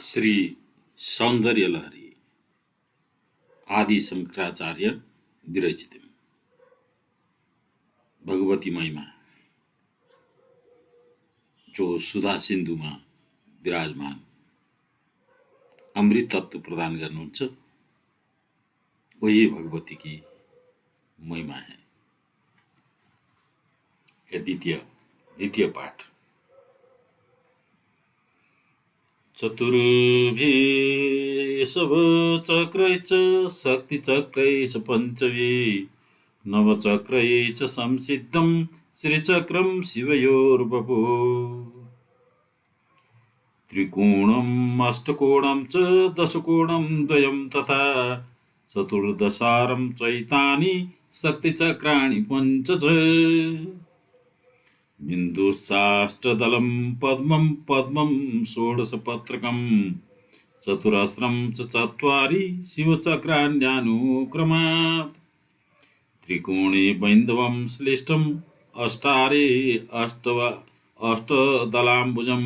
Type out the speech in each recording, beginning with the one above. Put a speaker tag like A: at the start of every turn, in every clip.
A: श्री सौन्दर्यलहरी आदि शंकराचार्य विरचित भगवती महिमा जो सुधा सिन्धुमा विराजमान अमृत तत्व प्रदान गर्नुहुन्छ वही भगवती की महिमा है। यह द्वितीय पाठ। चतुर्भिः शवचक्रैश्च शक्तिचक्रैश्च पञ्चभिः नवचक्रैश्च संसिद्धं श्रीचक्रं शिवयोर्वपुः त्रिकोणम् अष्टकोणं च दशकोणं द्वयं तथा चतुर्दशारं चैतानि शक्तिचक्राणि पञ्च च बिन्दुश्चाष्टदलं पद्मं पद्मं षोडशपत्रकं चतुरस्रं च चत्वारि शिवचक्राण्यनुक्रमात् त्रिकोणे बैन्दवं श्लिष्टम् अष्टारे अष्टदलाम्बुजं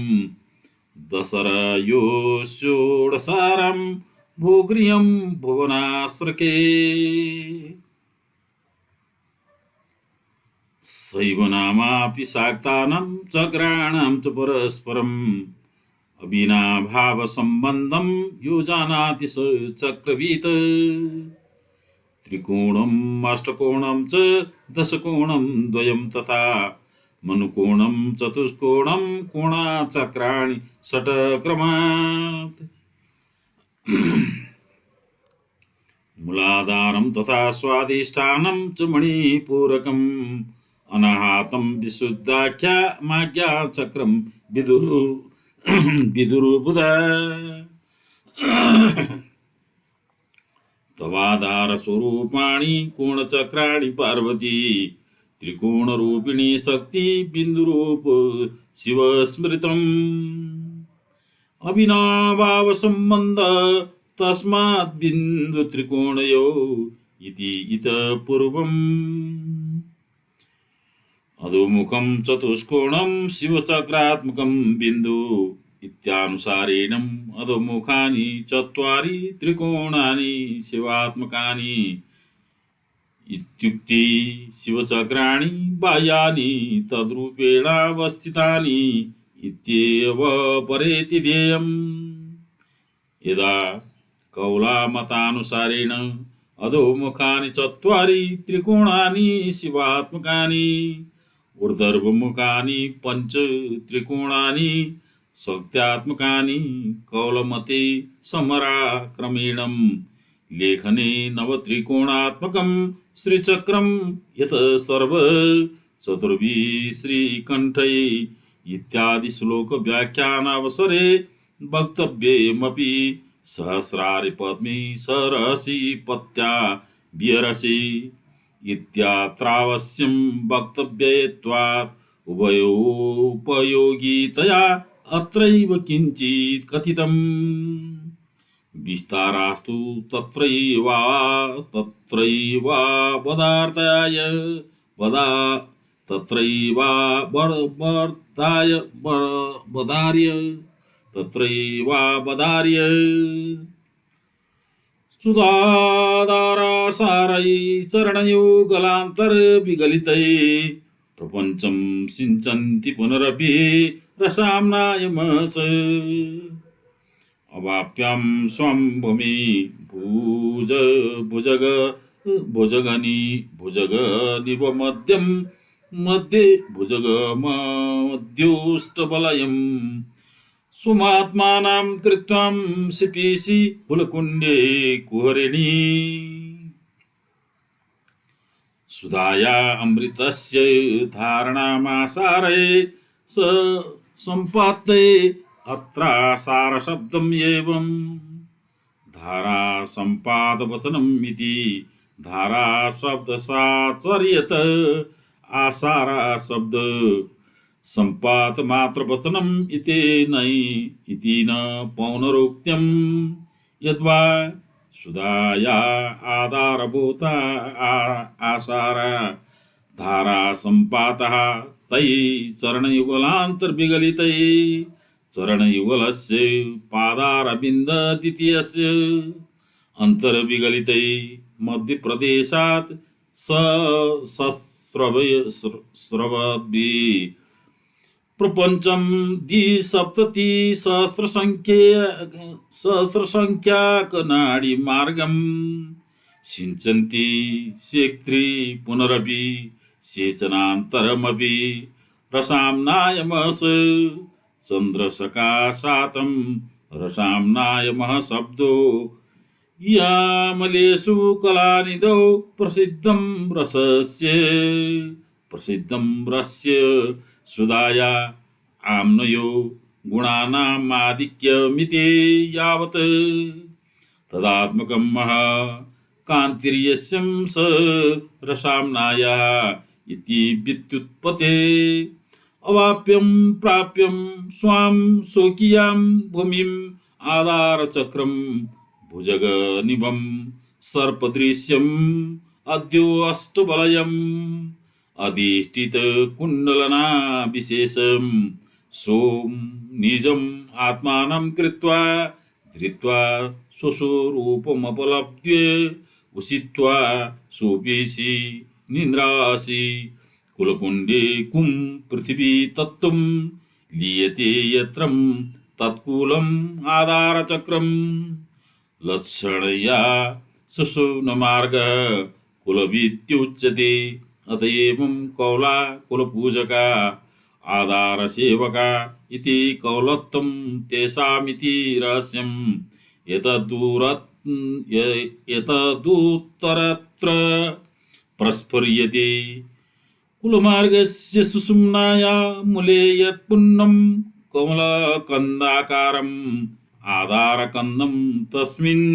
A: दशरयो षोडशारं भूगृहं भुवनाश्रके शैवनामापि शाक्तानां चक्राणां च परस्परम् अविनाभावसम्बन्धं यो जानाति स चक्रवीत त्रिकोणम् अष्टकोणं च दशकोणं द्वयं तथा मनुकोणं चतुष्कोणं कोणाचक्राणि षट्क्रमात् मूलाधारं तथा स्वादिष्ठानं च मणिपूरकम् अनाहतं विशुद्धाख्या माज्ञा चक्रं विदुरुबुधा तवाधार स्वरूपाणि कोणचक्राणि पार्वती त्रिकोणरूपिणी शक्ति बिन्दुरूप शिवस्मृतम् अविनाभाव संबंध तस्मात् बिन्दु त्रिकोणयो इति इतः पूर्वम् अधोमुखं चतुष्कोणं शिवचक्रात्मकं बिन्दु इत्यानुसारेणम् अधोमुखानि चत्वारि त्रिकोणानि शिवात्मकानि इत्युक्ते शिवचक्राणि बाह्यानि तद्रूपेणावस्थितानि इत्येव परेति ध्येयम्। यदा कौलामतानुसारेण अधोमुखानि चत्वारि त्रिकोणानि शिवात्मकानि ऊर्ध्वमुखानि पञ्च त्रिकोणानि शक्त्यात्मकानि कौलमते समराक्रमेणं लेखने नवत्रिकोणात्मकं श्रीचक्रं यत सर्व चतुर्भिः श्रीकण्ठै इत्यादि श्लोक व्याख्यानावसरे वक्तव्यमपि सहस्रारि पद्मे सरसि पत्या विहरसि इत्यात्रावश्यं वक्तव्यत्वात् उभयोपयोगितया अत्रैव किञ्चित् कथितम्। विस्तारास्तु तत्रैवावधार्य सुधाधारासारै चरणयुगलान्तर्विगलितै प्रपञ्चं सिञ्चन्ति पुनरपि रसाम्नायमस अवाप्यां स्वं भूमि भुजगनिव मध्यं मध्ये भुजगमध्योष्टबलयम् स्वमात्मानां कृत्वां शिपीसि पुलकुण्डे कुहरिणी सुधाया अमृतस्य धारणामासारे स सम्पाते अत्रासारशब्दम् एवं धारा सम्पादवचनम् इति धारा शब्दसाचर्यत आसारा शब्द संपात मात्र वचनम् इति न पौनरोक्त्यं यद्वा सुधाया आधारभूता आसारा धारा संपातः तै चरणयुगलान्तर्विगलितै चरणयुगलस्य पादारविन्द द्वितीयस्य अन्तर्विगलितै मध्यप्रदेशात् स्रवद्भिः प्रपञ्चं सहस्रसङ्ख्याकनाडीमार्गं सिञ्चन्ति शेक्त्री पुनरपि सेचनान्तरमपि रसाम्नायमस चन्द्रसकाशातं रसाम्नायमः शब्दो यामलेषु कलानिधौ प्रसिद्धं रस्य सुधाया आम्नयो गुणानामाधिक्यमिति यावत् तदात्मकं मह कान्तिर्यस्यं स रसाम्नाया इति व्युत्पत्ते अवाप्यं प्राप्यं स्वां स्वकीयां भूमिम् आधारचक्रं भुजगनिभं सर्पदृश्यम् अद्यो अष्टबलयम् अधिष्ठित कुण्डलना विशेषं सोम निजम् आत्मानं कृत्वा धृत्वा स्वस्वरूपमपलब्ध्य उषित्वा सोऽपीसि निन्द्रासि कुलकुण्डे कुं पृथिवी तत्त्वं लीयते यत्रं तत्कूलम् आधारचक्रम् लक्षणया सुषुम्नमार्गः कुलविद्युच्यते अत एवं कौला कुलपूजका आधारसेवका इति कौलत्वं तेषामिति रहस्यम् एतदुत्तरत्र प्रस्फुर्यते कुलमार्गस्य सुषुम्नाया मूले यत् पुन्नं कमलकन्दाकारम् आधारकन्दं तस्मिन्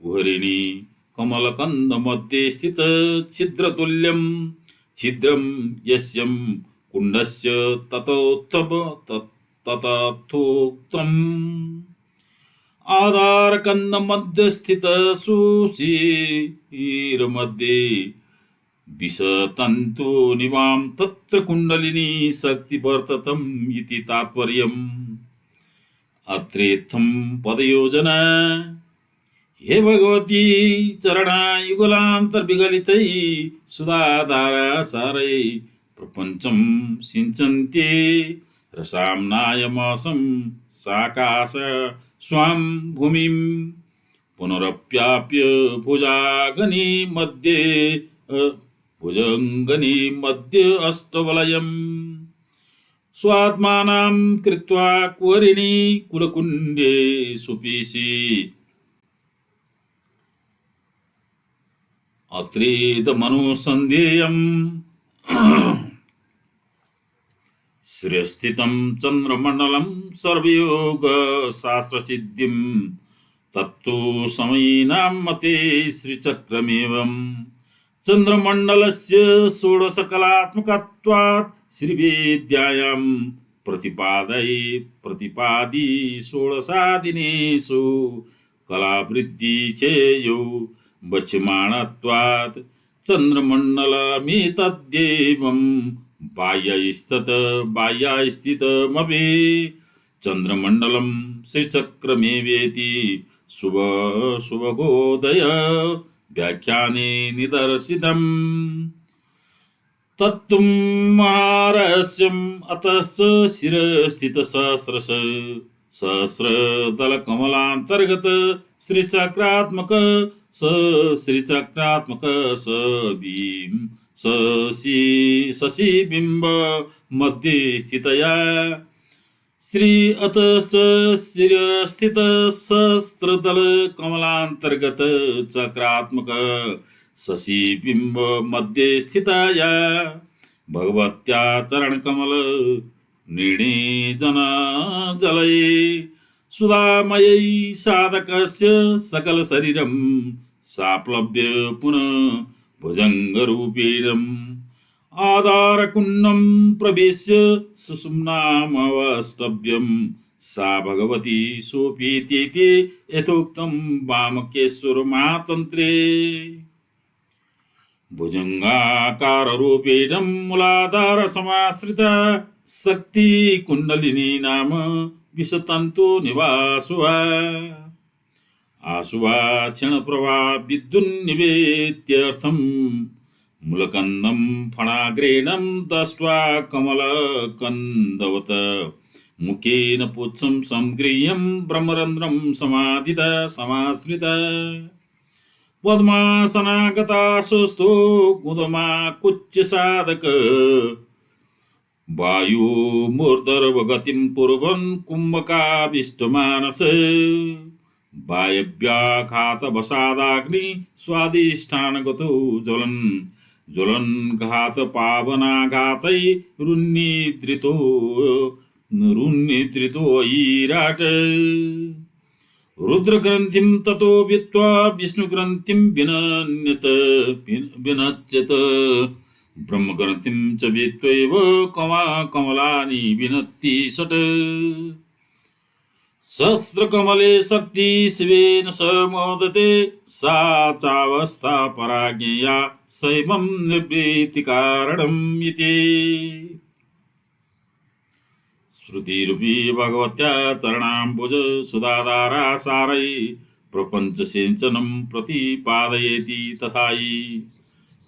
A: कुहरिणी कमलकन्दमध्ये स्थित छिद्रतुल्यं छिद्रं यस्यं कुण्डस्य ततोक्तम् आधारकन्दमध्यस्थितसूचिर्मध्ये विषतन्तु निवां तत्र कुण्डलिनी शक्ति वर्ततम् इति तात्पर्यम् अत्रेत्थं पदयोजना हे भगवती चरणायुगलान्तर्विगलितैः सुधाधारासारै प्रपञ्चं सिञ्चन्ते रसाम्नायमसं साकाश स्वां भूमिं पुनरप्याप्य भुजङ्गनी मध्ये अष्टवलयम् स्वात्मानं कृत्वा कुहरिणी कुलकुण्डे सुपीसि अत्रेदमनुसन्धेयम् श्रेयस्थितं चन्द्रमण्डलं सर्वयोगशास्त्रसिद्धिं तत्तु समयिनां मते श्रीचक्रमेवम् चन्द्रमण्डलस्य षोडशकलात्मकत्वात् श्रीविद्यायां प्रतिपादि षोडशादिनेषु कलावृद्धिचेयो वक्ष्यमाणत्वात् चन्द्रमण्डलमेतद्देवं बाह्यस्थितमपि चन्द्रमण्डलं श्रीचक्रमेवेति शुभगोदय व्याख्याने निदर्शितम् तत्तुं महारहस्यम् अतश्च सहस्रदलकमलान्तर्गत श्रीचक्रात्मक शशिबिम्ब मध्ये स्थितया श्री अतश्च स्थित सहस्रदल कमलान्तर्गत चक्रात्मक शशिबिम्ब मध्ये स्थिताया भगवत्या चरणकमल निर्णीजन जलये सुधामयै साधकस्य सकल शरीरं साप्लव्य पुनः भुजङ्गरूपेणम् आधारकुण्डं प्रविश्य सुषुम्नामवष्टभ्यं सा भगवती सोऽपीतीति यथोक्तं वामकेश्वर महातन्त्रे भुजङ्गाकाररूपेण मूलाधार समाश्रिता शक्ति कुण्डलिनी नाम विषतन्तु निवासुवा आशुवा क्षणप्रभा विद्युन्निवेत्यर्थं मूलकन्दं फणाग्रेणं दष्ट्वा कमलकन्दवत मुखेन पुच्छं संगृह्यं ब्रह्मरन्ध्रं समाधित समाश्रित पद्मासनागता सुस्थो गुदमा कुच्च साधक वायुमूर्धर्वगतिं कुर्वन् कुम्भकाभिष्टमानस वायव्याघातवसादाग्नि स्वादिष्ठानगतो ज्वलन् ज्वलन् घातपावनाघातै रुन्निद्रितो ईराट रुद्रग्रन्थिं ततो वित्वा विष्णुग्रन्थिं विनच्यत ब्रह्मग्रन्थिं च वित्वैव कमलानि विनत्ति षट् सहस्रकमले शक्ति शिवेन स मोदते सा चावस्था पराज्ञेया शैवं निवृत्तिकारणम् इति श्रुतिरूपी भगवत्या चरणाम्बुज सुधाधारा सारै प्रपञ्चसिञ्चनं प्रतिपादयति तथायि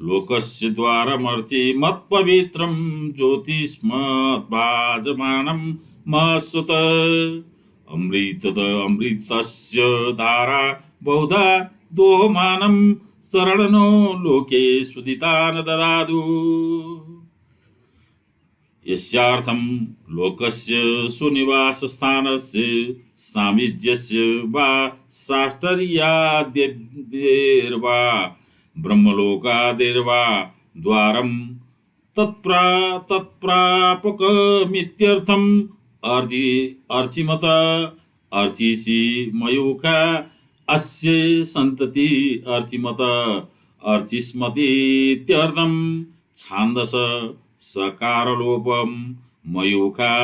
A: लोकस्य द्वारमर्चि मत्पवित्रं ज्योतिष्मद्भाजमानं महस्वत अमृतस्य धारा बहुधा दोहमानं चरणनो लोके सुदितान् ददातु यस्यार्थं लोकस्य सुनिवासस्थानस्य सामीज्यस्य वा साष्टर्याद्यैर्वा ब्रह्मलोकादेर्वा द्वारं तत्प्रापकमित्यर्थम् अर्चिमत अर्चिषि मयूखा अस्य सन्तति अर्चिमत अर्चिस्मतीत्यर्थं छान्दस सकारलोपं मयूखा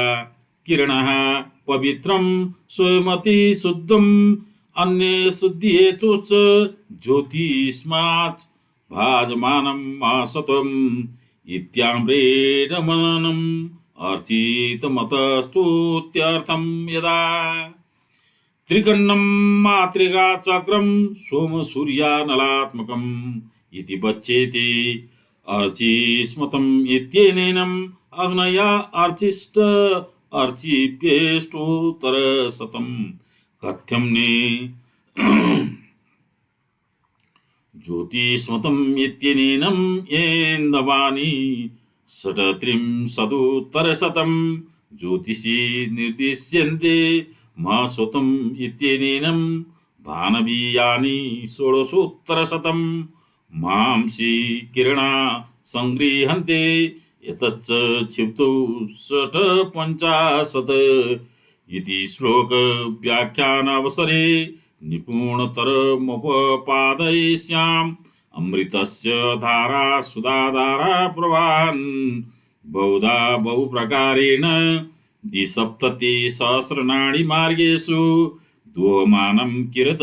A: किरणः पवित्रं स्वयमति शुद्धम् अन्ये शुद्धिहेतु च ज्योतिष्मात् भाजमानं असतम् इत्याम्रेणमननम् अर्चितमतस्तुत्यर्थं यदा त्रिकण्णं मातृका चक्रं सोमसूर्यानलात्मकम् इति पच्येति अर्चिस्मतम् इत्यनेनम् अग्नया अर्चिष्ट अर्चिप्येष्टोत्तरशतं कथ्यं ने ज्योतिष्मतम् इत्यनेनम् येन्दवानि षट्त्रिंशदुत्तरशतं ज्योतिषी निर्दिश्यन्ते महस्वतम् इत्यनेनं भानवीयानि षोडशोत्तरशतं मांसि किरणा संगृह्यन्ते एतच्च क्षिप्तौ षट्पञ्चाशत् इति श्लोक व्याख्यानावसरे निपुणतरमुपपादयिष्यामि अमृतस्य धारा सुधाधारा प्रवाहन् बहुधा बहुप्रकारेण द्विसप्ततिसहस्रनाडी मार्गेषु दोहमानं किरत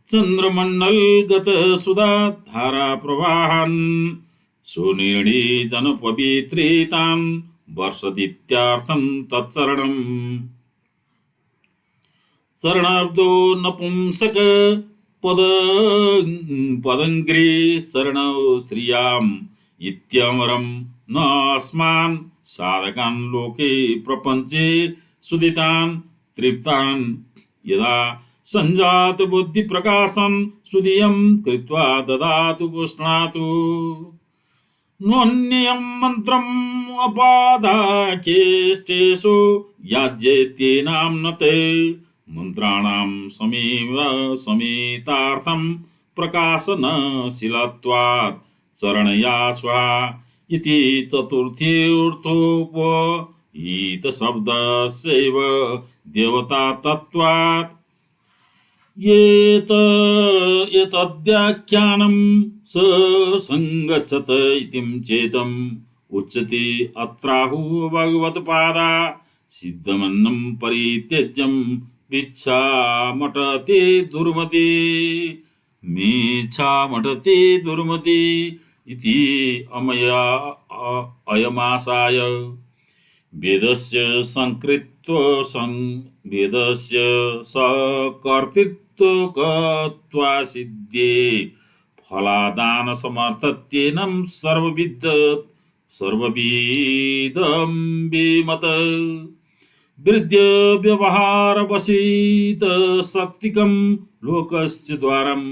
A: चन्द्रमण्डलगत सुधा धारा प्रवाहन् सुनिर्णी जनपवित्रितां वर्षदित्यार्थं तच्चरणम् चरणाब्दो नपुंसक पदङ्ग्रे शरणौ स्त्रियाम् इत्यमरं न अस्मान् साधकान् लोके प्रपञ्चे सुदितान् तृप्तान् यदा संजात बुद्धि प्रकाशं सुधियं कृत्वा ददातु पुष्णातु नोन्यं मन्त्रम् अपादाख्येष्टेषु याज्येत्येनां नते मन्त्राणां समेतार्थं प्रकाशनशीलत्वात् चरणया स्वाहा इति चतुर्थ्योऽर्थोपहीतशब्दस्यैव देवता तत्त्वात् एतद्व्याख्यानं स संगच्छत इति चेतम् उच्यते अत्राहुः भगवत्पादा सिद्धमन्नं परित्यज्यं भिक्षामटते दुर्मते मीच्छामटते दुर्मते इति अयमासाय वेदस्य वेदस्य सकर्तृत्वकत्वासिद्धे फलादान समर्थत्येनं सर्वविदं विमत वृद्ध व्यवहार वसित शक्तिकं लोकस्य द्वारम्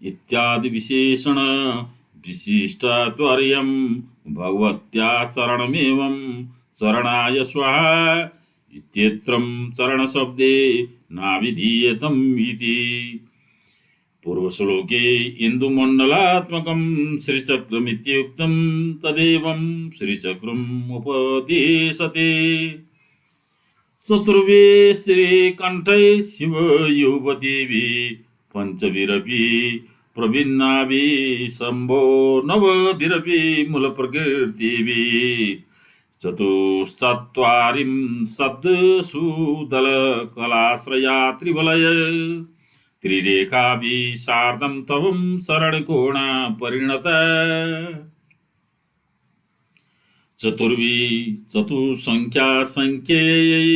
A: इत्यादि विशेषण विशिष्टात्वर्यं भगवत्या चरणमेवं चरणाय स्वाहा इत्येत्रं चरणशब्दे नाभिधीयतम् इति। पूर्वश्लोके इन्दुमण्डलात्मकं श्रीचक्रमित्युक्तं तदेवं श्रीचक्रम् उपदेशते। चतुर्वे श्रीकण्ठै शिवयुवतीभिः पञ्चभिरपि प्रभिन्नाभि शम्भो नवभिरपि मूलप्रकृतिभिः चतुश्चत्वारिंशत्सुदलकलाश्रया त्रिवलय त्रिरेखाभिः सार्धं तवं शरणकोणा परिणता चतुर्संख्या संख्येयै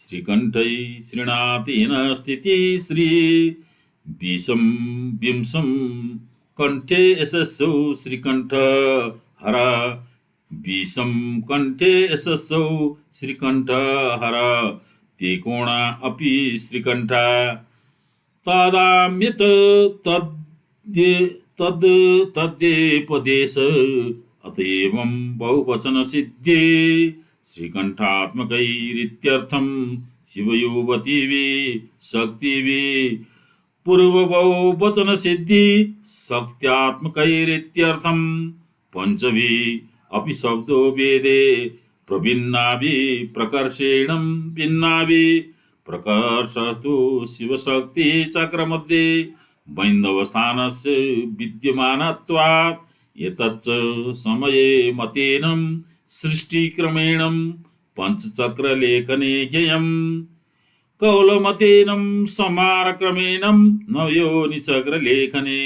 A: श्रीकण्ठै श्रीनाथेन स्थिति श्री विंशं कंठे यशस्सौ श्रीकण्ठ हर विंशं कंठे यशस्सौ श्रीकण्ठ हर ते कोणा अपि श्रीकण्ठा तादाम्यत तद्देपदेश अतएवं बहुवचन सिद्धे श्रीकण्ठात्मकैरित्यर्थं शिवयुवतीभिः शक्तिभिः पूर्व बहुवचन सिद्धि शक्त्यात्मकैरित्यर्थं पंचभिः अपि शब्दो वेदे प्रभिन्नाभिः प्रकर्षेण भिन्नाभिः प्रकर्षस्तु शिवशक्ति चक्रमध्ये बैन्दवस्थानस्य विद्यमानत्वात् एतच्च समये मतेनं सृष्टिक्रमेण पंचचक्रलेखने ज्ञेयम् कौलमतेनं समारक्रमेण नवयोनिचक्रलेखने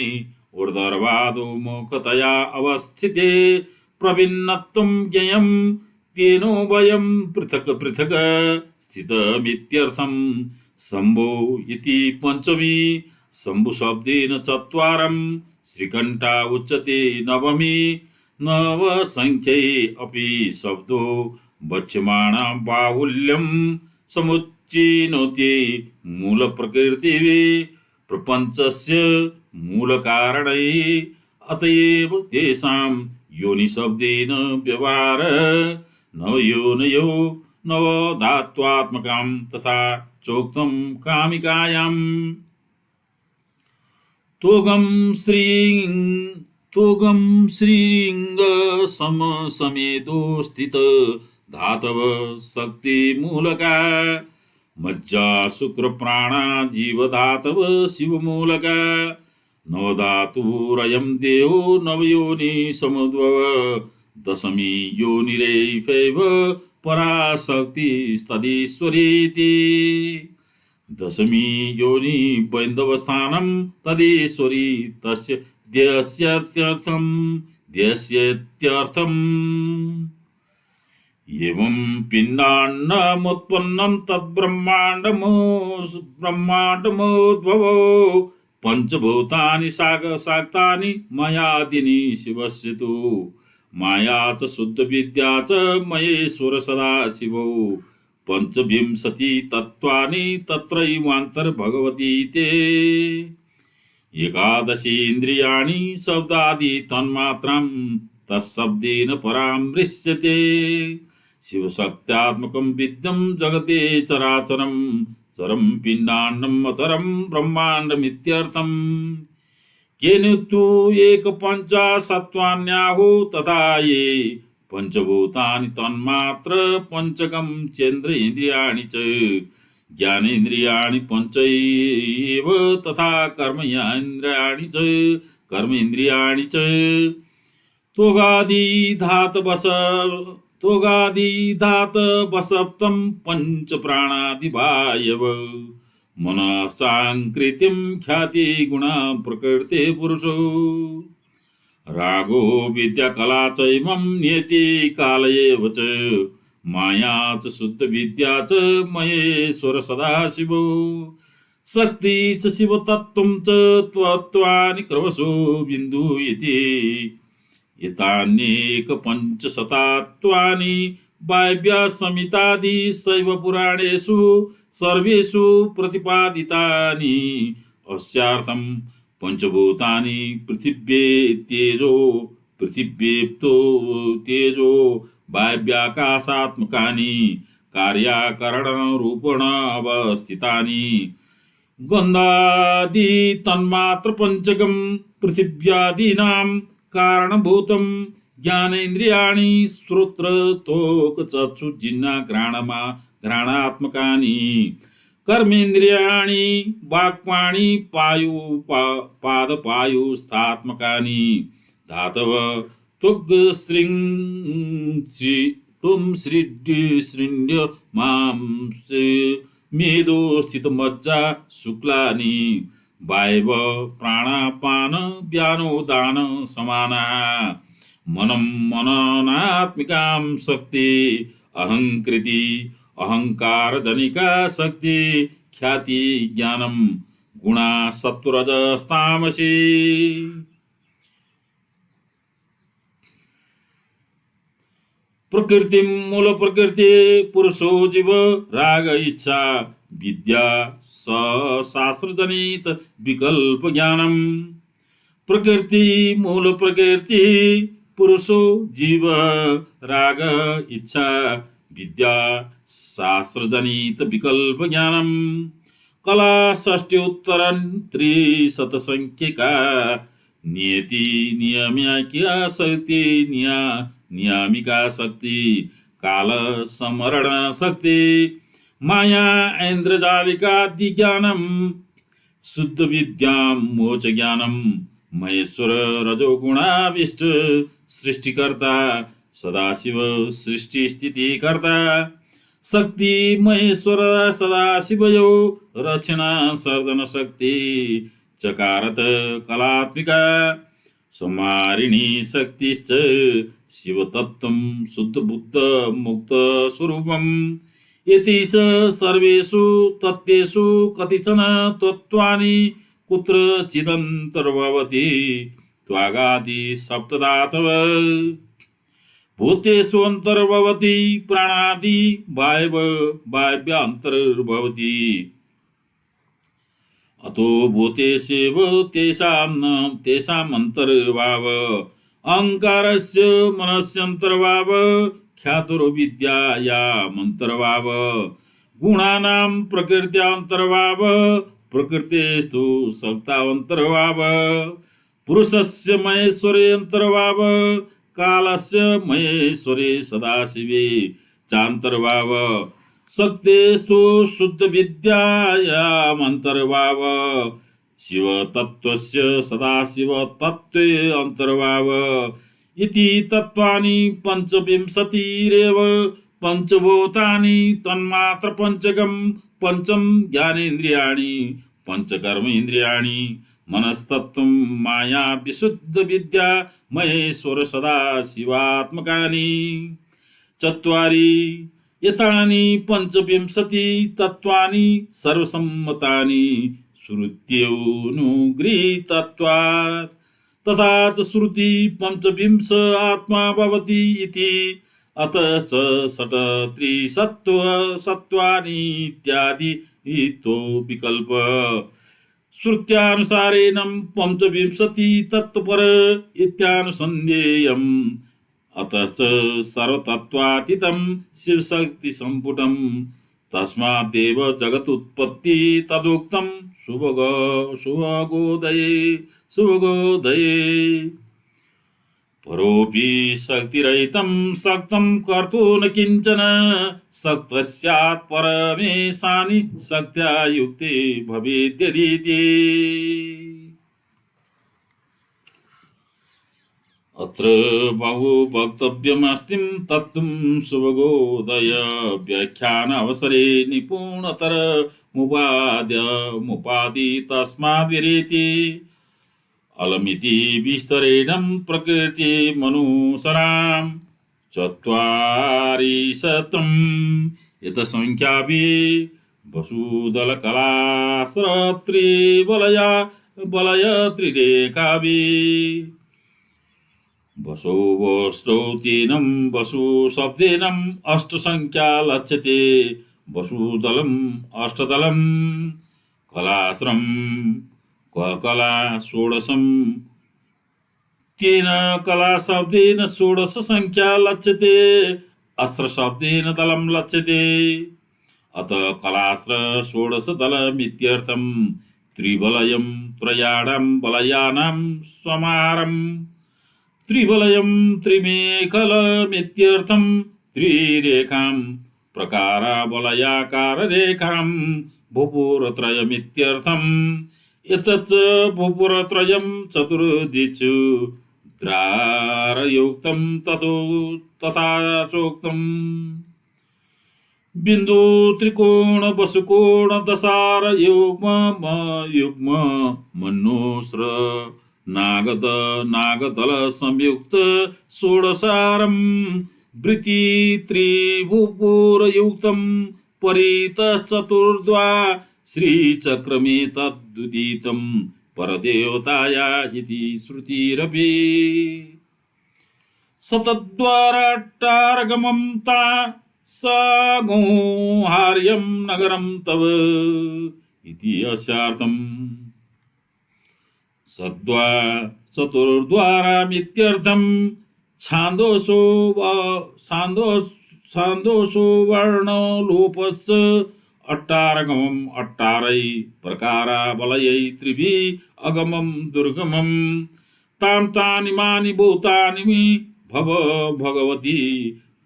A: ऊर्ध्वर्वादो मुखतया अवस्थिते प्रभिन्नत्वं ज्ञेयं तेनोभयं पृथक् पृथक् स्थितमित्यर्थं शम्भो इति पंचमी शम्भुशब्देन चत्वारं श्रीकण्ठा उच्यते नवमी नवसंख्यै अपि शब्दो वक्ष्यमाणा बाहुल्यं समुच्चिनोति मूलप्रकृतिः प्रपञ्चस्य मूलकारणै अतएव तेषां योनिशब्देन व्यवहार नवयोनयो नवधात्वात्मकां तथा चोक्तं कामिकायाम् तोगं श्रीलिंग समसमेतो स्थित धातव शक्ति मूलका मज्जा शुक्र प्राणा जीव धातव शिव मूलका नवधातुरयं देहो नवयोनि समुद्भव दशमी योनिरेफैव पराशक्तिस्तदीश्वरीति दशमी योनि बैन्दवस्थानं तदीश्वरी तस्य देयस्यत्यर्थम् एवं पिण्डाण्डमुत्पन्नं तद्ब्रह्माण्डमोद्भवो पंचभूतानि शाक्तानि मायादीनि शिवस्य तु माया च शुद्धविद्या च महेश्वर सदाशिवौ पंचविंशति तत्त्वानि तत्रैवान्तर्भगवती ते एकादशी इन्द्रियाणि शब्दादि तन्मात्रां तत्शब्देन परामृश्यते शिवशक्त्यात्मकं विद्यं जगते चराचरं चरं पिण्डाण्डम् अचरं ब्रह्माण्डमित्यर्थम् केन तु एकपञ्चाशत्वान्याहु तथा ये पंचभूतानि तन्मात्र पंचकं चेन्द्रियाणि च ज्ञानेन्द्रियाणि पंचैव तथा कर्मेन्द्रियाणि च तोगादिधातवसप्तं पंच प्राणादिवायव मनसांकृतिं ख्याति गुणा प्रकृते पुरुषो रागो विद्या कला चैवं नियति काल एव च माया च शुद्ध विद्या च महेश्वर सदाशिवो शक्ति च शिवतत्त्वं च त्वत्त्वानि क्रमशो बिन्दु इति एतान्येक पञ्चशतात्वानि वायव्य संहितादि शैव पुराणेषु सर्वेषु प्रतिपादितानि अस्यार्थं पंचभूतानि पृथिव्येप्तो तेजो वायव्याकाशात्मकानि कार्याकरणरूपेण अवस्थितानि गन्धादि तन्मात्र पंचकं पृथिव्यादीनां कारणभूतं ज्ञानेन्द्रियाणि श्रोत्र त्वक् चक्षु जिह्वा घ्राणात्मकानि कर्मेन्द्रियाणि वाक्पाणि पादपायुस्थात्मकानि धातव त्वग् शृण्य मांस मेदो स्थितमज्जा शुक्लानि वायव प्राणापान व्यानोदान समाना मनम मननात्मिकां शक्ति अहंकृति अहंकार जनिका शक्ति ख्याति ज्ञानम गुणा सत्वरजस्तामसी प्रकृति मूल प्रकृति पुरुषो जीव राग इच्छा विद्या शास्त्र जनित विकल्प ज्ञानम प्रकृति मूल प्रकृति पुरुषो जीव राग इच्छा विद्या शास्त्र जनित विकल्प ज्ञानम कला षष्ट्युत्तरं त्रिशत संख्यका नियति नियम्या शक्ति नियामिका शक्ति काल समरण शक्ति माया ऐन्द्रजालिकादि ज्ञानम शुद्ध विद्यां मोच ज्ञानम महेश्वर रजोगुणाविष्ट सृष्टिकर्ता सदाशिव सृष्टि स्थिति कर्ता शक्ति महेश्वर सदाशिवयो रचना सर्जन शक्ति चकारत कलात्मिका समारिणी शक्तिश्च शिवतत्त्वं शुद्ध बुद्ध मुक्त स्वरूपम् इति सर्वेषु तत्त्वेषु कतिचन तत्त्वानि कुत्र चिदन्तर्भवति त्वागादि सप्तधातव भूतेषु अन्तर्भवति प्राणादि वायव्यान्तर्भवति अतो भूतेषेव तेषाम् अन्तर्भाव अहंकारस्य मनस्यन्तर्भाव ख्यातरो विद्यायामन्तर्भाव गुणानां प्रकृत्यान्तर्भाव प्रकृतेस्तु सत्तावन्तर्भाव पुरुषस्य महेश्वरे अन्तर्भाव कालस्य महेश्वरे सदाशिवे चान्तर्भाव शक्तेस्तु शुद्ध विद्यायामन्तर्भाव शिव तत्त्वस्य सदाशिव तत्त्वे अन्तर्भाव इति तत्त्वानि पंचविंशतिरेव पंचभूतानि तन्मात्र पंचकं पंचम ज्ञानेन्द्रियाणि पंचकर्मेन्द्रियाणि मनस्तत्त्वं माया विशुद्ध विद्या महेश्वर सदाशिवात्मकानि चत्वारि एतानि पंचविंशति तत्त्वानि सर्वसम्मतानि श्रुत्यनुगृहीतत्वात् तथा च श्रुति पंचविंश आत्मा भवति इति अतः च षट् त्रिसत्त्वानि इत्यादि तो विकल्प श्रुत्यानुसारेण पंचविंशति तत्पर इत्यानुसन्धेयम् अतः च सर्वतत्त्वातीतं शिवशक्ति संपुटं तस्मादेव जगदुत्पत्ति तदुक्तं शुभगोदये परोऽपि शक्तिरहितं शक्तं कर्तुं न किंचन शक्तस्यात् परमेशानि शक्त्या युक्ते भवेद्यदिति अत्र बहु वक्तव्यमस्ति तत्तुं शुभगोदय व्याख्यान अवसरे निपुणतर मुपादि तस्माद् विरेति अलमिति विस्तरेण प्रकृति मनुसरां चत्वारि शतं यतसंख्याभिः वसुदलकलास्त्रत्रिबलया बलय त्रिरेखाभिः वसो वष्टौ तीनं वसु शब्देनम् अष्टसंख्या लक्ष्यते वसुदलम् अष्टदलं कलास्रं कला षोडशं तेन कला शब्देन षोडश संख्या लक्ष्यते अस्त्र शब्देन दलं लक्ष्यते अत कलास्त्र षोडश दलमित्यर्थं त्रिबलयं त्रयाणां बलयानां समाहारम् त्रिबलयं त्रिमेखलमित्यर्थं त्रिरेखां प्रकारबलयाकाररेखां भूपुरत्रयमित्यर्थम् एतच्च भूपुरत्रयं चतुर्दिक्षु द्वारयुक्तं तथा चोक्तम् बिन्दु त्रिकोण वसुकोण दशार युग्म युग्म मन्नोस्र नागद नागदल संयुक्त षोडशारं वृत्ति त्रिभुपुरयुक्तं परितश्चतुर्द्वा श्रीचक्रमे तद्दुदितं परदेवताया इति श्रुतिरपि सतद्वाराट्टारगमं ता सगोहार्यं नगरं तव इति अस्यार्थम् सद्वा चतुर्द्वारामित्यर्थं छान्दोषो वर्णलोपश्च अट्टारगमम् अट्टारै प्रकारा बलयै त्रिभिः अगमं दुर्गमं तां तानिमानि भूतानि भव भगवती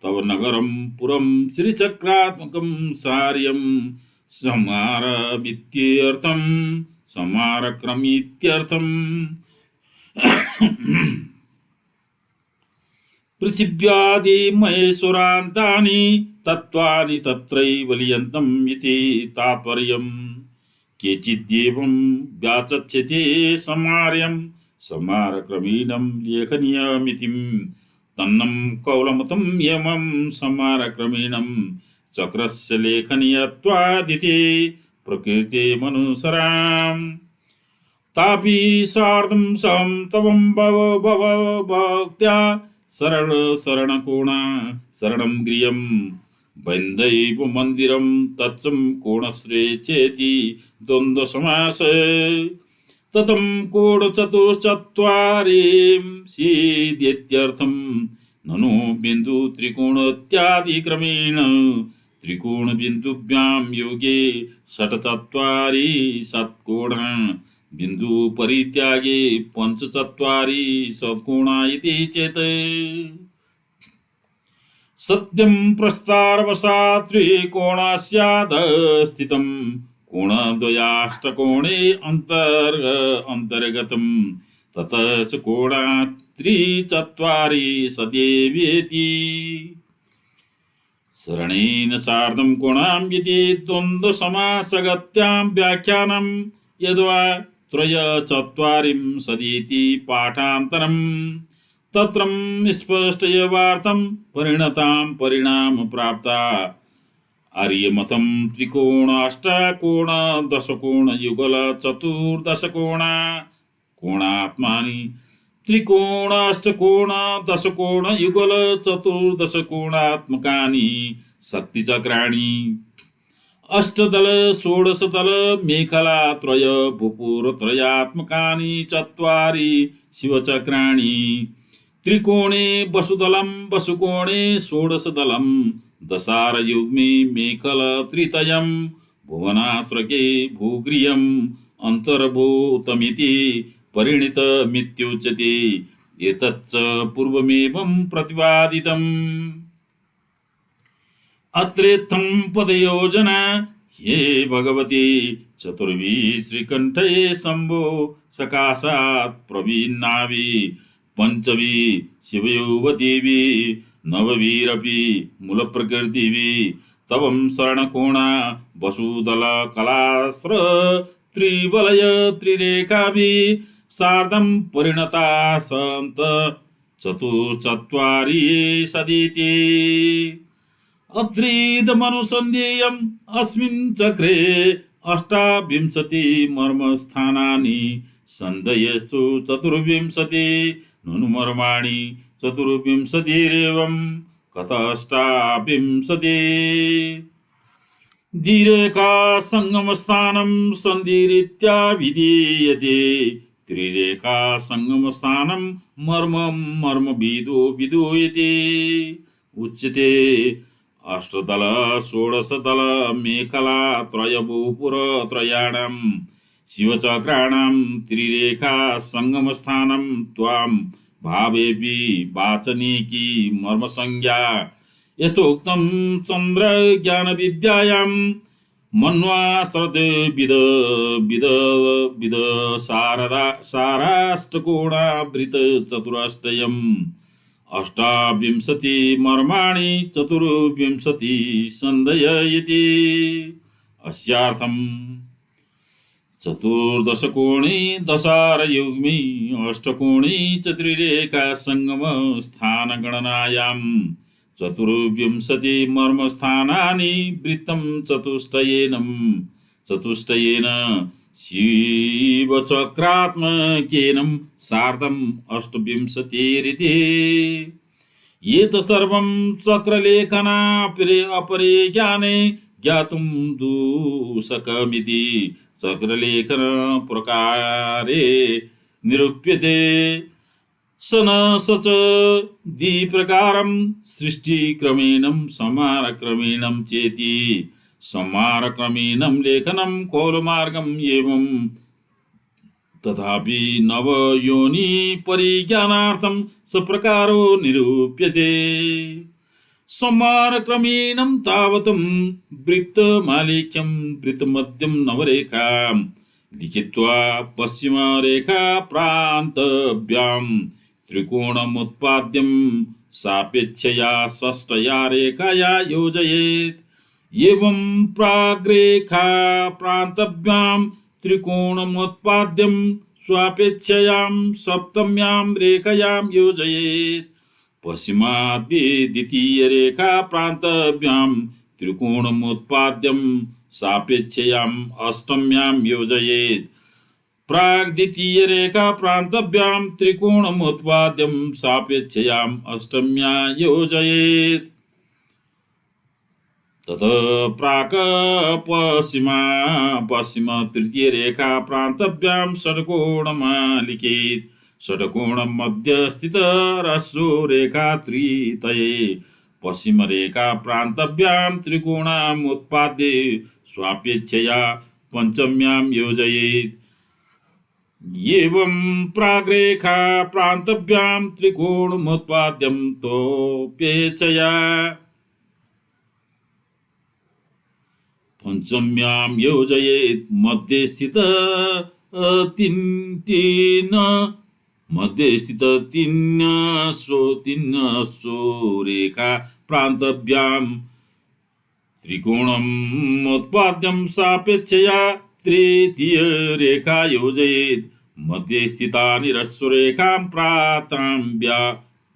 A: तव नगरं पुरं श्रीचक्रात्मकं सार्यं संहारमित्यर्थं संहारक्रमित्यर्थम् पृथिव्यादि महेश्वरान्तानि तत्त्वानि तत्रैव लीयन्तम् इति तात्पर्यम् केचिद्येवं व्याचच्यते संहार्यं संहारक्रमेणं लेखनीयमिति तन्नं कौलमतं यमं संहारक्रमेणं चक्रस्य लेखनीयत्वादिति प्रकृते मनुसराम् तापि सार्धं सं तवं भव भव भक्त्या शरणकोणा शरणं गृहं वैन्दैव मन्दिरं तत्सं कोणश्रे चेति द्वन्द्वसमास ततं कोणचतुश्चत्वारिंशदित्यर्थं ननु बिन्दु त्रिकोणत्यादिक्रमेण त्रिकोणबिन्दुभ्यां योगे षट्चत्वारि षट्कोणा बिन्दु परित्यागे पञ्चचत्वारि षट्कोणा इति चेत् सत्यं प्रस्तारवशात् त्रिकोणस्यादस्थितं कोणद्वयाष्टकोणे अन्तर्गतं ततः च कोणा त्रिचत्वारि सदेवेति शरणेन सार्धं कोणां इति द्वन्द्वसमासगत्यां व्याख्यानं यद्वा त्रयचत्वारिंशदिति पाठान्तरम् तत्रं स्पष्टयवार्थं परिणतां परिणामप्राप्ता आर्यमतं त्रिकोणाष्टकोण दशकोणयुगल चतुर्दशकोणा कोणात्मानि त्रिकोणाष्टकोण दशकोणयुगल चतुर्दशकोणात्मकानि शक्तिचक्राणि अष्टदल षोडशदल मेखला त्रय भूपुरत्रयात्मकानि चत्वारि शिवचक्राणि त्रिकोणे वसुदलं वसुकोणे षोडशदलं दशारयुग्मे मेखल त्रितयं भुवनाश्रके भूगृहम् अन्तर्भूतमिति परिणितमित्युच्यते एतच्च पूर्वमेवं प्रतिपादितम् अत्रेत्थं पदयोजना हे भगवती चतुर्वी श्रीकण्ठे शम्भो सकाशात् प्रवीणावि पंचवी शिवयोवतीवि नववीरपि मूलप्रकृतिवि तवं शरणकोणा वसुदल कलास्त्र त्रिबलय त्रिरेखाभि सार्धं परिणता सन्त चतुश्चत्वारि सदिति अत्रिदमनुसन्धेयम् अस्मिन् चक्रे अष्टाविंशति मर्मस्थानानि सन्धयस्तु चतुर्विंशति ननु मर्माणि चतुर्विंशतिरेवं कथाष्टाविंशति द्विरेखा संगमस्थानं सन्धिरीत्या विधीयते त्रिरेखा संगमस्थानं मर्मविदो विधूयते उच्यते अष्टदल षोडशदल मेखला त्रयभूपुरत्रयाणां शिवचक्राणां त्रिरेखा संगमस्थानं त्वां भावेऽपि वाचनीकी मर्मसंज्ञा यथोक्तं चन्द्रज्ञानविद्यायां मन्वा शरद विद विद विद साराष्टकोणावृत चतुराष्टयम् अष्टाविंशति मर्माणि चतुर्विंशति सन्धय इति अस्यार्थं चतुर्दशकोणे दशारयुग्मी अष्टकोणे चतुर्रेखा संगम स्थानगणनायां चतुर्विंशति मर्मस्थानानि वृत्तं चतुष्टयेन शिवचक्रात्मकेनं सार्धम् अष्टविंशतिरिति एतत्सर्वं चक्रलेखनापरे ज्ञाने ज्ञातुं दूषकमिति चक्रलेखन प्रकारे निरूप्यते स न स च द्विप्रकारं सृष्टिक्रमेणं समारक्रमेणं चेति समारक्रमेणं लेखनं कौलमार्गम् एवं तथापि नवयोनि परिज्ञानार्थं सप्रकारो निरूप्यते समारक्रमेणं तावतं वृत्तमालेख्यं वृत्तमध्यं नवरेखां लिखित्वा पश्चिमरेखा प्रान्तभ्यां त्रिकोणमुत्पाद्यं सापेक्षया षष्ठया रेखाया योजयेत् एवं प्राग्रेखा प्रान्तभ्यां त्रिकोणमुत्पाद्यं स्वापेक्षयां सप्तम्यां रेखायां योजयेत् पश्चिमाद् द्वितीयरेखा प्रान्तभ्यां त्रिकोणमुत्पाद्यं सापेक्षयाम् अष्टम्यां योजयेत् प्राग् द्वितीयरेखा प्रान्तभ्यां त्रिकोणमुत्पाद्यं सापेक्षयाम् अष्टम्यां योजयेत् ततः प्राक् पश्चिम तृतीयरेखा प्रान्तभ्यां षट्कोणमालिकेत् षट्कोणं मध्य स्थितरस्सु रेखा त्रितये पश्चिमरेखा प्रान्तभ्यां त्रिकोणमुत्पाद्ये स्वापेक्षया पञ्चम्यां योजयेत् एवं प्राग्रेखा प्रान्तभ्यां त्रिकोणमुत्पाद्यं तोपेक्षया पञ्चम्यां योजयेत् मध्ये स्थित तिन्नसो रेखा प्रान्तभ्यां त्रिकोणमुत्पाद्यं सापेक्षया तृतीय रेखा योजयेत् मध्ये स्थितानि रस्सुरेखां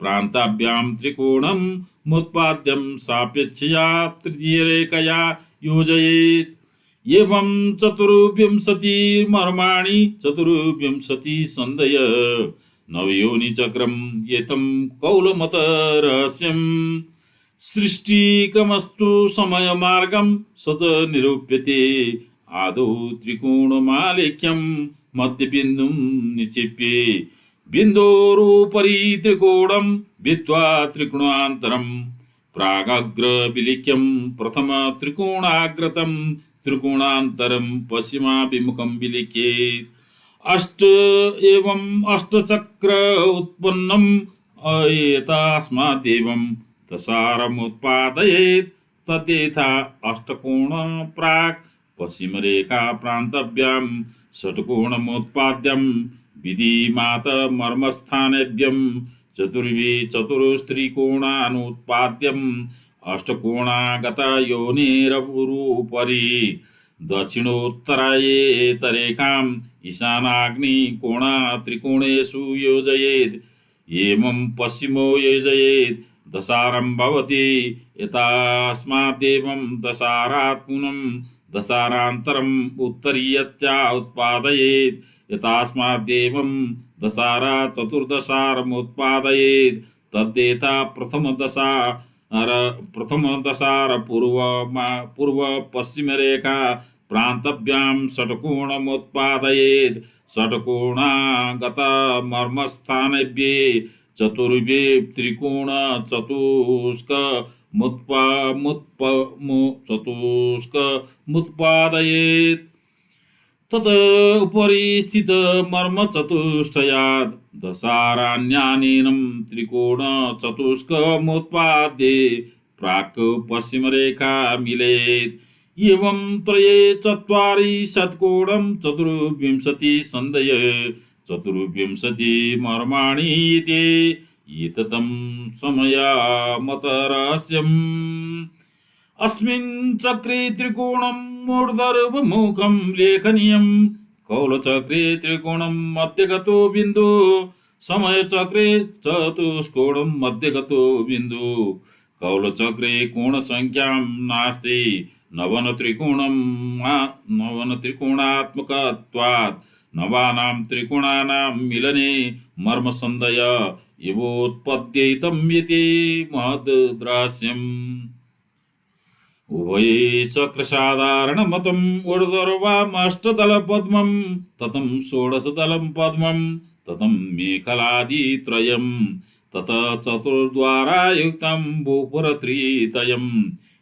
A: प्रान्ताभ्यां त्रिकोणमुत्पाद्यं सापेक्षया तृतीयरेखया योजयेत् एवं चतुर्विंशति मर्माणि चतुर्विंशति सन्धय नवयोनिचक्रम् एतं कौलमत रहस्यं सृष्टिक्रमस्तु समयमार्गं स च निरूप्यते आदौ त्रिकोणमालेख्यं मध्यबिन्दुं निक्षिप्य बिन्दोरुपरि त्रिकोणं भित्त्वा त्रिकोणान्तरं प्रागग्रविलिख्यं प्रथम त्रिकोणाग्रतं त्रिकोणान्तरं पश्चिमाभिमुखं विलिख्येत् एवम् अष्टचक्र उत्पन्नम् एतस्मादेवं तसारमुत्पादयेत् तद्यथा अष्टकोण प्राक् पश्चिमरेखा प्रान्तभ्यां षट्कोणमुत्पाद्यं विधिमात मर्मस्थानेभ्यं चतुस्त्रिकोणानुत्पाद्यम् अष्टकोणागतयोनिरुपरि दक्षिणोत्तरायेतरेखाम् ईशानाग्निकोणा त्रिकोणेषु योजयेत् एवं पश्चिमो योजयेत् दशारं भवति एतास्मादेवं दशारात् पुनं दशारान्तरम् उत्तरीयत्या उत्पादयेत् एतास्मादेवं दशारा चतुर्दशारमुत्पादयेत् तद्देता प्रथमदशार पूर्व पश्चिमरेखा प्रान्तभ्यां षट्कोणमुत्पादयेत् षट्कोणागतमर्मस्थानेभ्ये चतुर्भ्ये त्रिकोण चतुष्कमुत्पादयेत् तत उपरि स्थित मर्म चतुष्टयात् दशारण्यानेनं त्रिकोण चतुष्कमुत्पाद्ये प्राक् पश्चिमरेखा मिलेत् एवं त्रये चत्वारि षट्कोणं चतुर्विंशति सन्धय चतुर्विंशति मर्माणि इति एततं समयामतरहस्यम् अस्मिन् चक्रे त्रिकोणं मूर्धर्वमुखं लेखनीयं कौलचक्रे त्रिकोणं मध्यगतो बिन्दु समयचक्रे चतुष्कोणं मध्यगतो बिन्दु कौलचक्रे कोणसंख्यां नास्ति नवनत्रिकोणात्मकत्वात् नवानां त्रिकोणानां मिलने मर्मसन्धय इवोत्पद्येतं इति महद्रास्यम् उभये चक्रसाधारणमतम् ऊर्ध्वमष्टदलपद्मं ततं षोडशदलं पद्मं ततं मेखलादित्रयं ततः चतुर्द्वारायुक्तं भूपुरत्रितयम्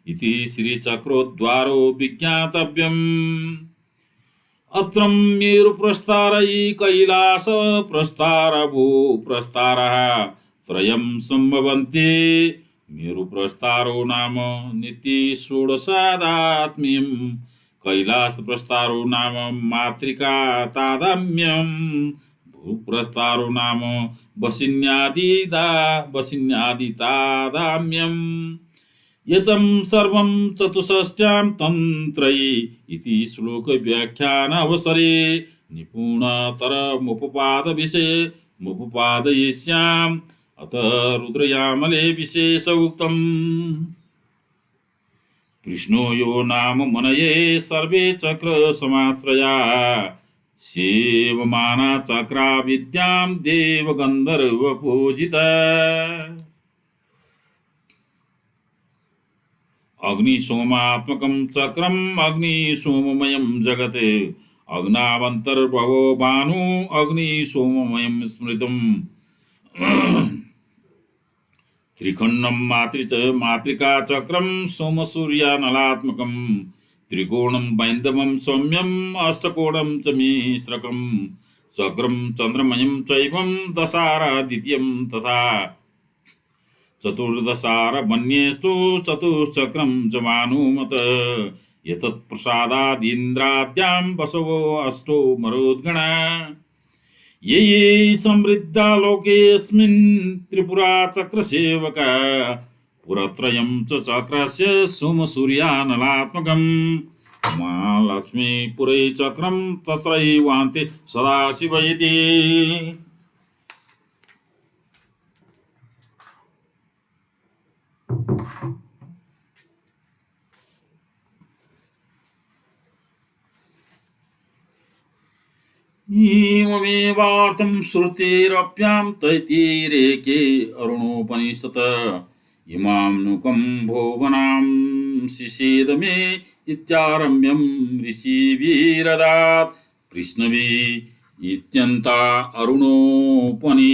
A: इति श्रीचक्रोद्वारो विज्ञातव्यम् अत्रं मेरुप्रस्तारै कैलासप्रस्तार भूप्रस्तारः त्रयं सम्भवन्ति मेरुप्रस्तारो नाम नित्य षोडशादात्म्यं कैलासप्रस्तारो नाम मातृका तादात्म्यं भूप्रस्तारो नाम वशिन्यादितादात्म्यम् एतं सर्वं चतुष्षष्ट्यां तन्त्रै इति श्लोकव्याख्यानावसरे निपुणतरमुपपादयिष्याम् अत रुद्रयामले विशेष उक्तम् कृष्णो यो नाम मनये सर्वे चक्र समाश्रया सेवमाना चक्रा विद्यां देवगन्धर्व पूजिता अग्निसोमात्मकं चक्रम् अग्निसोममयं जगत् अग्नावन्तर्भवो भानु अग्निसोममयं स्मृतम् त्रिखण्डं मातृका चक्रं सोमसूर्यानलात्मकं त्रिकोणं वैन्दवं सौम्यम् अष्टकोणं च मिश्रकं चक्रं चन्द्रमयं चैवं दशारादित्यं तथा चतुर्दशारमन्येस्तु चतुश्चक्रं च भानुमत एतत्प्रसादादिन्द्राद्यां बसवो अष्टो मरुद्गणा ये समृद्धा लोकेऽस्मिन् त्रिपुरा चक्रसेवका पुरत्रयं च चक्रस्य सोमसूर्यानलात्मकं महालक्ष्मीपुरे चक्रं तत्रैवान्ते सदाशिव इति इममेवार्थं श्रुतिरप्यां तैतिरेके अरुणोपनिषत् इमां नुकं भुवनां शिषेद मे इत्यारम्भ्यं ऋषिभिरदात् कृष्णवि इत्यन्ता अरुणोपनिषन्नाम्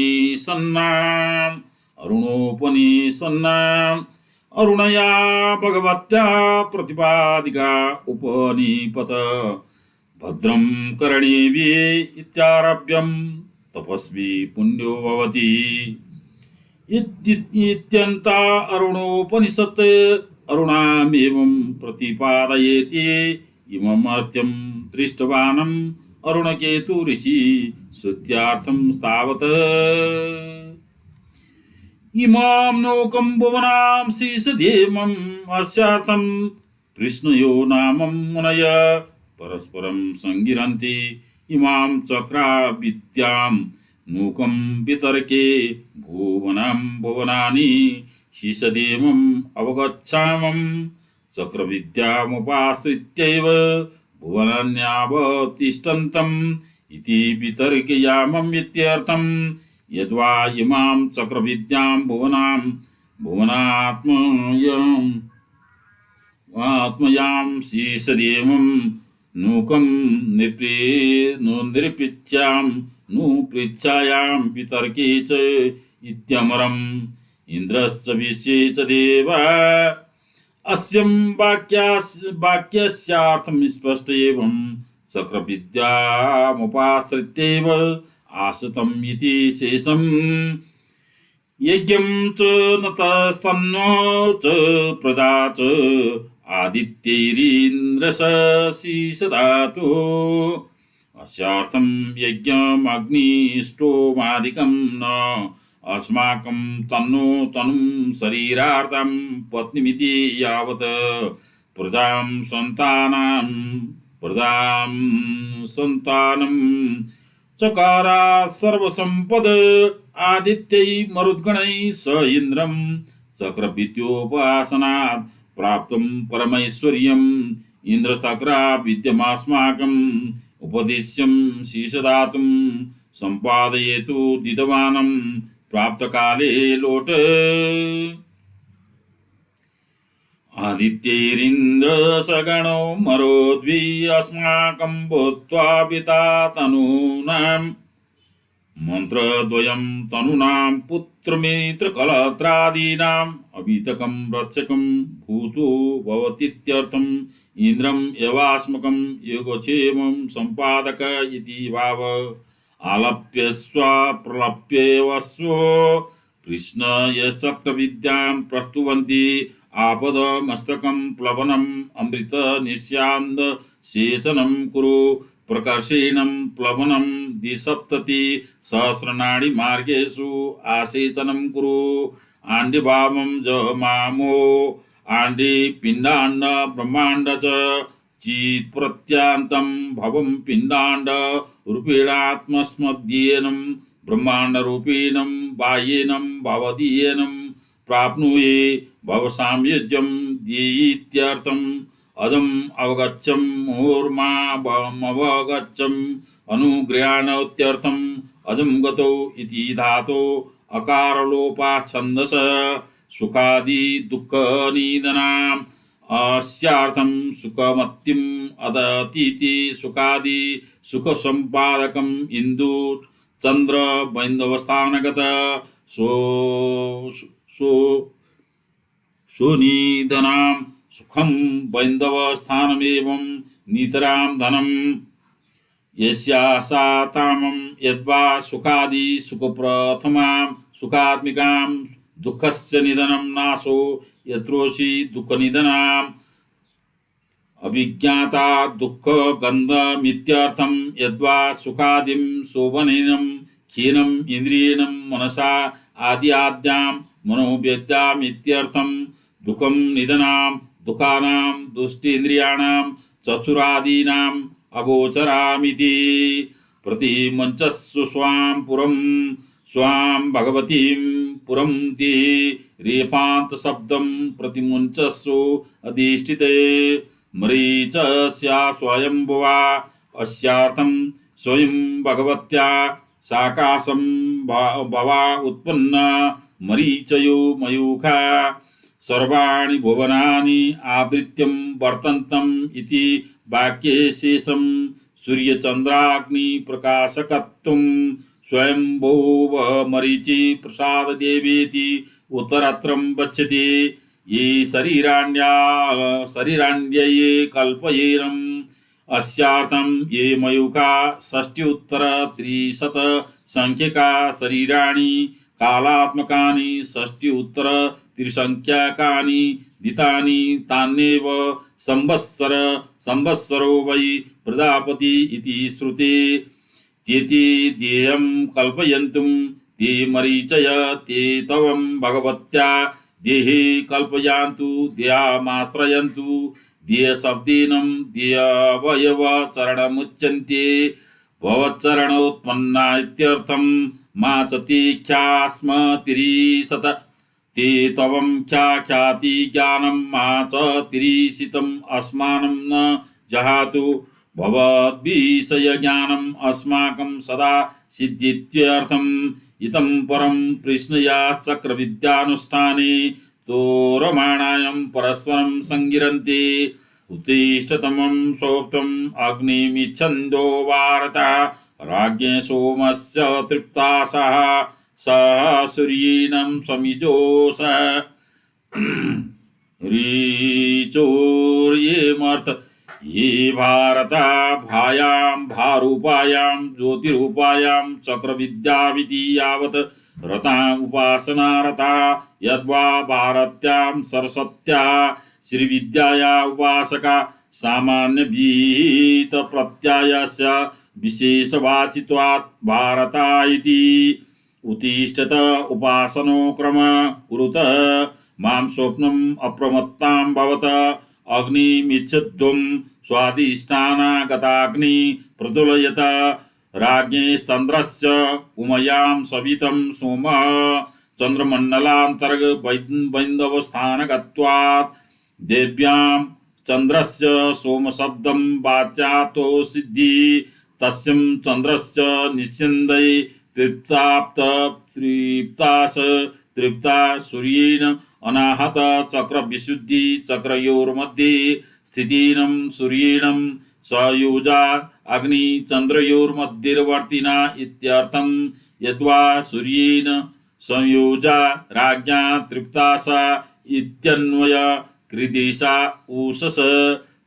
A: अरुणया भगवत्या प्रतिपादिका उपनिपत भद्रं करणीभिः इत्यारभ्यं तपस्वी पुण्यो भवति इत्यन्ता अरुणोपनिषत् अरुणामेवं प्रतिपादयेति इममर्थं दृष्टवानम् अरुणकेतु ऋषि श्रुत्यार्थं स्थावत् इमां नौकं भुवनां शीर्षदेवम् अस्यार्थं कृष्णयो नामं मुनय परस्परं संगिरन्ति इमां चक्रा विद्यां नूकं वितर्के भुवनां भुवनानि शीर्षदेवम् अवगच्छामं चक्रविद्यामुपाश्रित्यैव भुवनान्यावतिष्ठन्तम् इति वितर्कयामम् इत्यर्थम्। यद्वा इमां चक्रविद्यां भुवनात्मयाम् आत्मयां शीर्षदेवं नूकं निरृपीच्यां नु पृच्छायां वितर्के च इत्यमरम्। इन्द्रश्च विश्वे च देवा अस्यं वाक्यस्यार्थं स्पष्ट एवं चक्रविद्यामुपाश्रित्यैव आश्रितम् इति शेषम्। यज्ञं च नतस्तन्नो च प्रजा च आदित्यैरीन्द्रशीषधातु अस्यार्थं यज्ञमग्निष्टोमादिकं न अस्माकं तन्नो तनुं शरीरार्थं पत्नीमिति यावत् प्रजां सन्तानं चकारात् सर्वसम्पद आदित्यै मरुद्गणैः स इन्द्रं चक्रविद्योपासनात् प्राप्तं परमैश्वर्यम्। इन्द्रचक्रा विद्यमास्माकम् उपदिश्यं शीर्षधातुं सम्पादयेतु दिदवानं प्राप्तकाले लोट। आदित्यैरिन्द्रसगणो मरोद्वि अस्माकं भूत्वा पिता तनूनां मन्त्रद्वयं तनूनां पुत्रमित्रकलत्रादीनाम् अभितकं रक्षकं भूतो भवतीत्यर्थम्। इन्द्रम् एवास्मकं योगक्षेमं सम्पादक इति भाव। आलप्य स्व प्रलप्येव स्व कृष्ण यश्चक्रविद्यां प्रस्तुवन्ति आपदमस्तकं प्लवनम् अमृत निस्यान्द शेषनं कुरु प्रकर्षेणं प्लवनं द्विसप्तति सहस्रनाडी मार्गेषु आसेचनं कुरु। आण्ड्यभावं जमामो आण्डे पिण्डाण्ड ब्रह्माण्ड च चित् प्रत्यांतं भवं पिण्डाण्ड रूपेणात्मस्मद्येनं ब्रह्माण्ड रूपेणं बाह्येनं भवदीयेनं प्राप्नुये भवसाम्युज्यं द्येयीत्यर्थम्। अजम् अवगच्छं मुहुर्मावगच्छम् अनुग्रहाणोत्यर्थम्। अजं गतौ इति धातो अकारलोपाच्छन्दस सुखादि दुःखनिधनाम् अस्यार्थं सुखमत्तिम् अदतीति सुखादि सुखसम्पादकम् इन्दु चन्द्र बैन्दवस्थानगत सोनिधनां सुखं बैन्दवस्थानमेवं नितरां धनम्। यस्या तामं यद्वा सुखादि सुखप्रथमां सुखात्मिकां दुःखस्य निधनं नाशो यत्रोषि दुःखनिधनाम् अभिज्ञाता दुःखगन्धमित्यर्थं। यद्वा सुखादिं शोभनेनं क्षीणम् इन्द्रियेणं मनसा आद्याद्यां मनोवेद्यामित्यर्थं। दुःखं निधनां दुःखानां दुष्टेन्द्रियाणां चक्षुरादीनाम् अगोचरामिति। प्रतिमञ्चस्सु स्वां पुरं स्वां भगवतीं पुरं ते रेफान्तशब्दं प्रतिमुञ्चस्सु अधिष्ठिते मरीचस्या स्वयंभुवा अस्यार्थं स्वयं भगवत्या साकाशं भवा उत्पन्न मरीचयो मयूखा सर्वाणि भुवनानि आवृत्यं वर्तन्तम् इति वाक्ये शेषं सूर्यचन्द्राग्निप्रकाशकत्वं स्वयंभुव मरीचि प्रसाददेवेति उत्तरत्रं वच्यते। ये शरीराण्ये कल्पयेरम् अस्यार्थं ये मयूखा 60-300 संख्यका शरीराणि कालात्मकानि 60-3संख्यकानि दितानि तान्येव संवत्सरो वै प्रजापति इति श्रुते। तेति देहं कल्पयन्तुं ते मरीचय ते तवं भगवत्या देहे कल्पयान्तु देहामाश्रयन्तु। देहशब्देनं देहावयवचरणमुच्यन्ते भवच्चरणोत्पन्ना इत्यर्थम्। माचति ख्यास्मतिरीशत ते तवं ख्याति ज्ञानं माचतिरीशितम् अस्मानं न जहातु भवद्विषयज्ञानम् अस्माकं सदा सिद्धित्यर्थम् इतं परं प्रश्नया चक्रविद्यानुष्ठाने तोरमाणायं परस्परं संगिरन्ति उत्तिष्ठतमं सोक्तम् अग्निमिच्छन्दो वारता राज्ञे सोमस्य तृप्ता सह सूर्येणं समिजोष ऋचोर्येमर्थ ये भारता भायां भारूपायां ज्योतिरूपायां चक्रविद्याविधि यावत् रता उपासना रता यद्वा भारत्यां सरस्वत्या श्रीविद्याया उपासका सामान्यभीत प्रत्ययस्य विशेषवाचित्वात् भारता इति उत्तिष्ठत उपासनो क्रम कुरुत मां स्वप्नम् अप्रमत्तां भवत अग्निमिच्छध्वं स्वादिष्ठानागताग्नि प्रज्वलयत राज्ञे चन्द्रस्य उमयां सवितं सोम चन्द्रमण्डलान्तर्गबैन्दवस्थानगत्वात् देव्यां चन्द्रस्य सोमशब्दं वाच्यातो सिद्धि तस्यं चन्द्रस्य निश्चिन्दै तृप्ता सूर्येण अनाहत चक्र विशुद्धि चक्रयोर्मध्ये स्थितीनं सूर्येणं सयुजा अग्नि चन्द्रयोर्मध्यवर्तिना इत्यर्थं यद्वा सूर्येण संयोजा राज्ञा तृप्ता सा इत्यन्वय कृदिशा उषस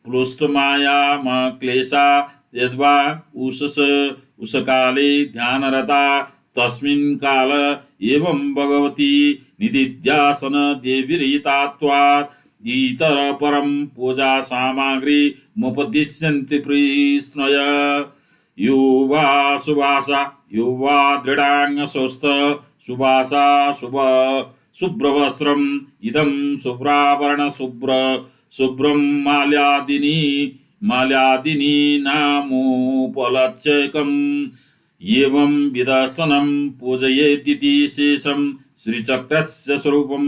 A: प्लुष्टमायामक्लेशा यद्वा उषस उषकाले ध्यानरता तस्मिन् काल एवं भगवती निदिध्यासन देवीरितात्वात् इतर परं पूजा सामग्री मुपदिश्यन्ति प्रश्नय यो वा सुवासा यो वा दृढाङ्गस्वस्थ सुवासा शुभ्रवस्त्रम् इदं शुभ्राभरण शुभ्रं माल्यादिनी नामोपलक्ष्यकम् एवं विदर्शनं पूजयेदिति शेषं श्रीचक्रस्य स्वरूपं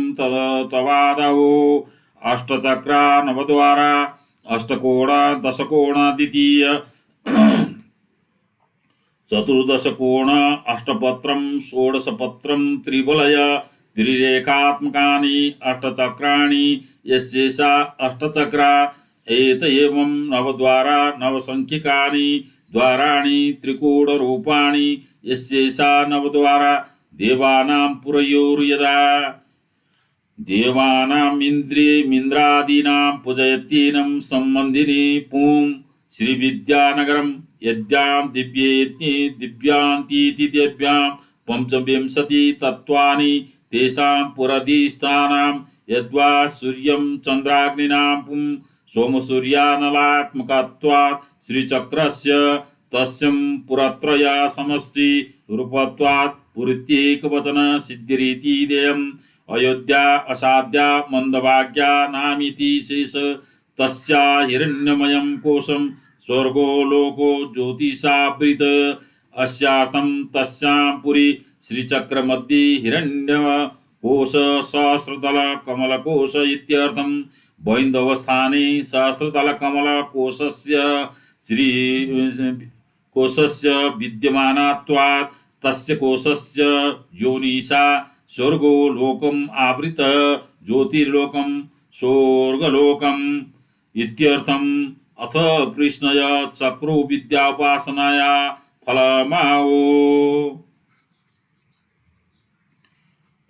A: तवादौ अष्टचक्रा नवद्वारा अष्टकोण दशकोण द्वितीय चतुर्दशकोण अष्टपत्रं षोडशपत्रं त्रिवलय त्रिरेखात्मकानि अष्टचक्राणि यस्येषा अष्टचक्रा एत एवं नवद्वारा नवसंख्यकानि द्वाराणि त्रिकोणरूपाणि यस्येषा नवद्वारा देवानां पुरयोर्यदा देवानामिन्द्रादीनां पूजयत्येनं सम्बन्धिनी पुं श्रीविद्यानगरं यद्यां दिव्यांतीति देव्यां पञ्चविंशति तत्त्वानि तेषां पुरधिष्ठानां यद्वा सूर्यं चन्द्राग्निनां पुं सोमसूर्यानलात्मकत्वात् श्रीचक्रस्य तस्यं पुरत्रय समष्टि रूपत्वात् पुरीत्येकवचन सिद्धिरिति देयम् अयोध्या असाध्या मंदभाग्या नामिति शेष तस्या हिरण्यमयं कोशं स्वर्गो लोको ज्योतिषावृत अस्यार्थं तस्यां पुरी श्रीचक्रमध्ये हिरण्यकोश सहस्रदल कमलकोश इत्यर्थं बैन्दवस्थाने सहस्रदलकमलकोशस्य श्री कोशस्य विद्यमानत्वात् तस्य कोशस्य योनिषा स्वर्गो लोकम् आवृत ज्योतिर्लोकं स्वर्गलोकम् इत्यर्थम् अथ कृष्णय चक्रो विद्यापासनाया फलमाहो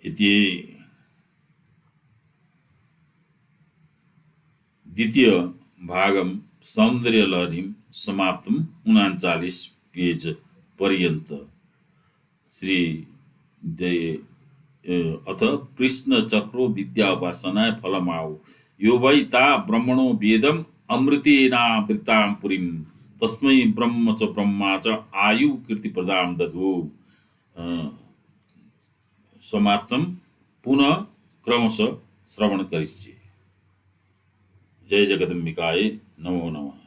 A: इति द्वितीय भागं सौन्दर्यलहरीं समाप्तम् 39 पेज पर्यन्त श्री अथ कृष्ण चक्रो विद्या उपासनाय फलमाओ यो वै ता ब्रह्मणो वेदम अमृतेनावृतां पुरीं तस्मै ब्रह्म च ब्रह्मा च आयु कीर्ति प्रदां दधो समाप्तम पुनः क्रमशः श्रवण करिष्ये। जय जगदम्बिकायै नमो नमः।